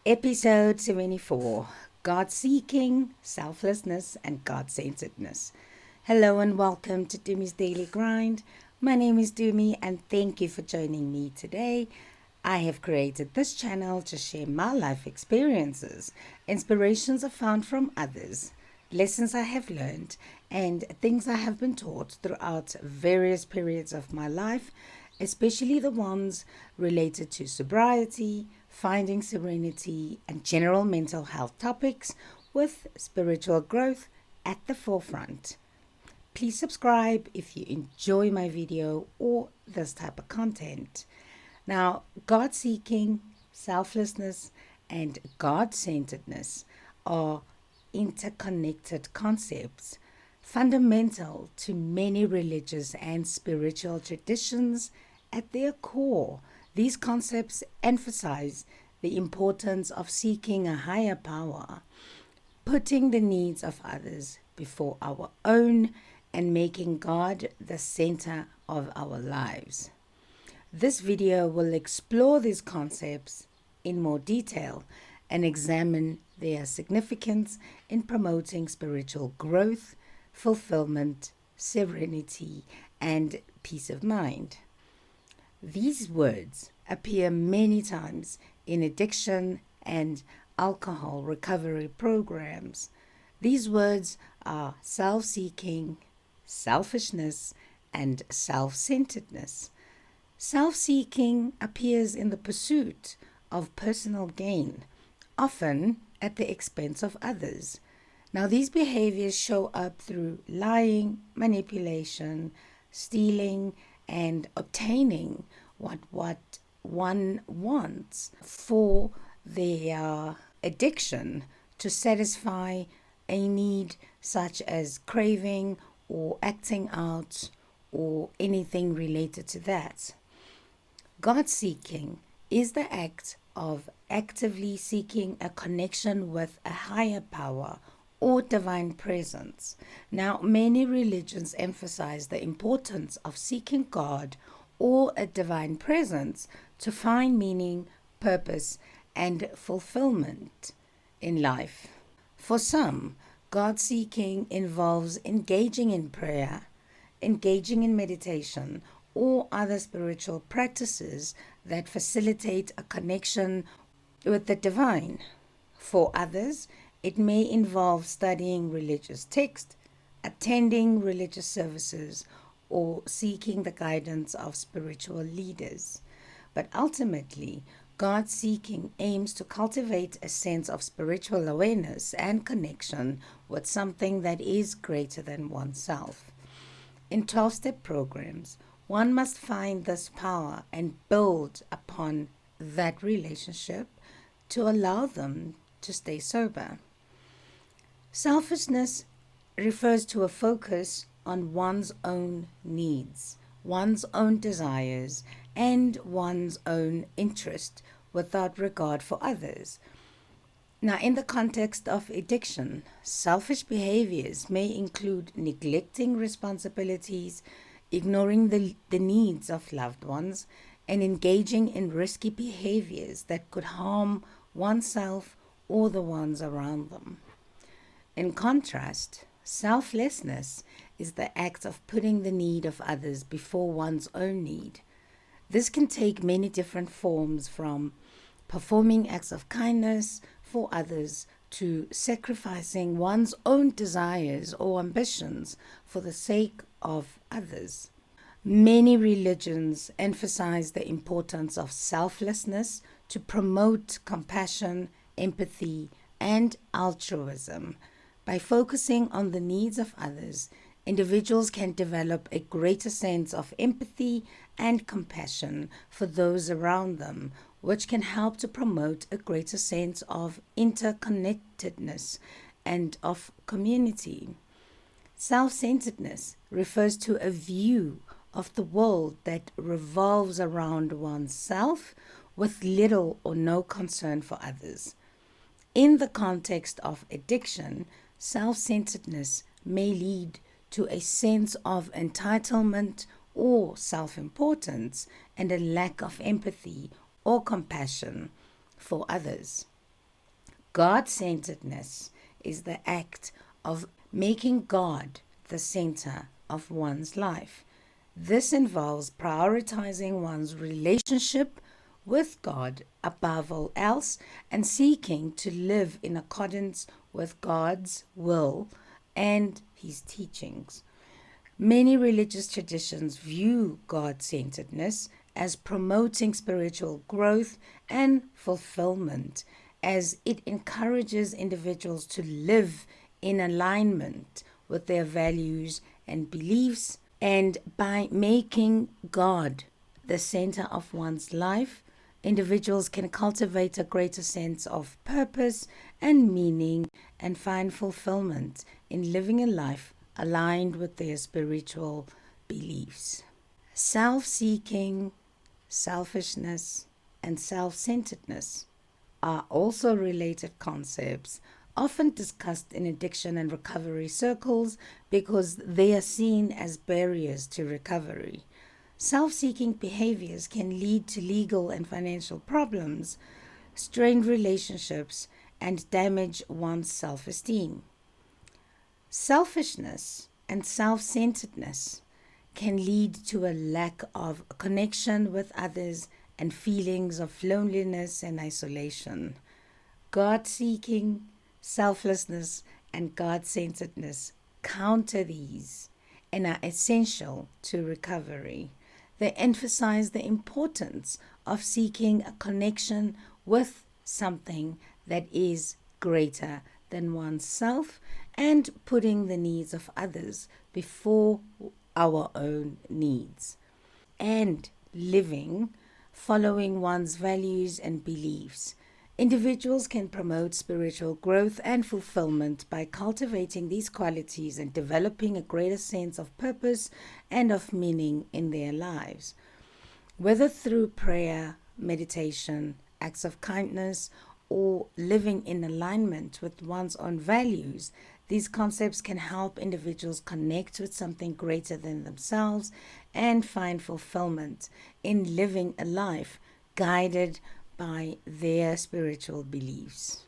Episode 74, God-seeking, selflessness, and God-centeredness. Hello and welcome to Dumi's Daily Grind. My name is Dumi and thank you for joining me today. I have created this channel to share my life experiences, inspirations I found from others, lessons I have learned, and things I have been taught throughout various periods of my life, especially the ones related to sobriety, finding serenity, and general mental health topics with spiritual growth at the forefront. Please subscribe if you enjoy my video or this type of content. Now, God-seeking, selflessness, and God-centeredness are interconnected concepts fundamental to many religious and spiritual traditions. At their core, these concepts emphasize the importance of seeking a higher power, putting the needs of others before our own, and making God the center of our lives. This video will explore these concepts in more detail and examine their significance in promoting spiritual growth, fulfilment, serenity, and peace of mind. These words appear many times in addiction and alcohol recovery programs. These words are self-seeking, selfishness, and self-centeredness. Self-seeking appears in the pursuit of personal gain, often at the expense of others. Now, these behaviors show up through lying, manipulation, stealing, and obtaining what one wants for their addiction to satisfy a need such as craving or acting out or anything related to that. God-seeking is the act of actively seeking a connection with a higher power or divine presence. Now, many religions emphasize the importance of seeking God or a divine presence to find meaning, purpose, and fulfillment in life. For some, God-seeking involves engaging in prayer, engaging in meditation, or other spiritual practices that facilitate a connection with the divine. For others, it may involve studying religious texts, attending religious services, or seeking the guidance of spiritual leaders. But ultimately, God-seeking aims to cultivate a sense of spiritual awareness and connection with something that is greater than oneself. In 12-step programs, one must find this power and build upon that relationship to allow them to stay sober. Selfishness refers to a focus on one's own needs, one's own desires, and one's own interest without regard for others. Now, in the context of addiction, selfish behaviors may include neglecting responsibilities, ignoring the needs of loved ones, and engaging in risky behaviors that could harm oneself or the ones around them. In contrast, selflessness is the act of putting the need of others before one's own need. This can take many different forms, from performing acts of kindness for others to sacrificing one's own desires or ambitions for the sake of others. Many religions emphasize the importance of selflessness to promote compassion, empathy, and altruism. By focusing on the needs of others, individuals can develop a greater sense of empathy and compassion for those around them, which can help to promote a greater sense of interconnectedness and of community. Self-centeredness refers to a view of the world that revolves around oneself with little or no concern for others. In the context of addiction, self-centeredness may lead to a sense of entitlement or self-importance and a lack of empathy or compassion for others. God-centeredness is the act of making God the center of one's life. This involves prioritizing one's relationship with God above all else and seeking to live in accordance with God's will and His teachings. Many religious traditions view God-centeredness as promoting spiritual growth and fulfilment, as it encourages individuals to live in alignment with their values and beliefs. And by making God the center of one's life, individuals can cultivate a greater sense of purpose and meaning and find fulfillment in living a life aligned with their spiritual beliefs. Self-seeking, selfishness, and self-centeredness are also related concepts often discussed in addiction and recovery circles because they are seen as barriers to recovery. Self-seeking behaviors can lead to legal and financial problems, strained relationships, and damage one's self-esteem. Selfishness and self-centeredness can lead to a lack of connection with others and feelings of loneliness and isolation. God-seeking, selflessness, and God-centeredness counter these and are essential to recovery. They emphasize the importance of seeking a connection with something that is greater than oneself and putting the needs of others before our own needs, and living following one's values and beliefs. Individuals can promote spiritual growth and fulfillment by cultivating these qualities and developing a greater sense of purpose and of meaning in their lives. Whether through prayer, meditation, acts of kindness, or living in alignment with one's own values, these concepts can help individuals connect with something greater than themselves and find fulfillment in living a life guided by their spiritual beliefs.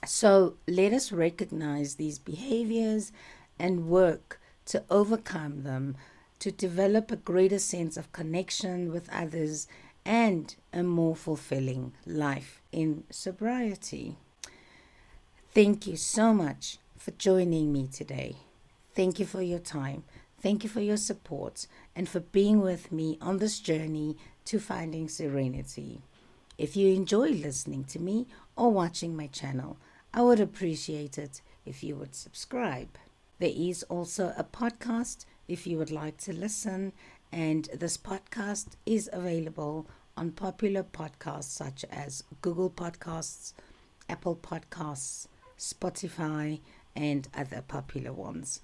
So let us recognize these behaviors and work to overcome them, to develop a greater sense of connection with others and a more fulfilling life in sobriety. Thank you so much for joining me today. Thank you for your time. Thank you for your support and for being with me on this journey to finding serenity. If you enjoy listening to me or watching my channel, I would appreciate it if you would subscribe. There is also a podcast if you would like to listen, and this podcast is available on popular podcasts such as Google Podcasts, Apple Podcasts, Spotify, and other popular ones.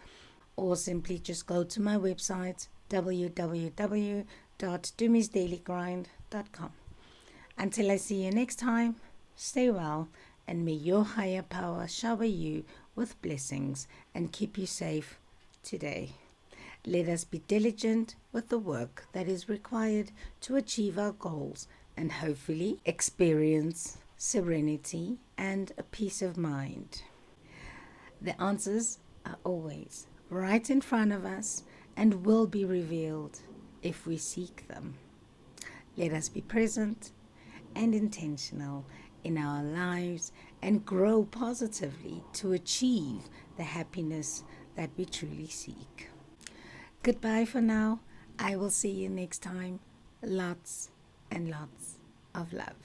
Or simply just go to my website, www.dumisdailygrind.com. Until I see you next time, stay well, and may your higher power shower you with blessings and keep you safe today. Let us be diligent with the work that is required to achieve our goals and hopefully experience serenity and a peace of mind. The answers are always right in front of us and will be revealed if we seek them. Let us be present and intentional in our lives and grow positively to achieve the happiness that we truly seek. Goodbye for now. I will see you next time. Lots and lots of love.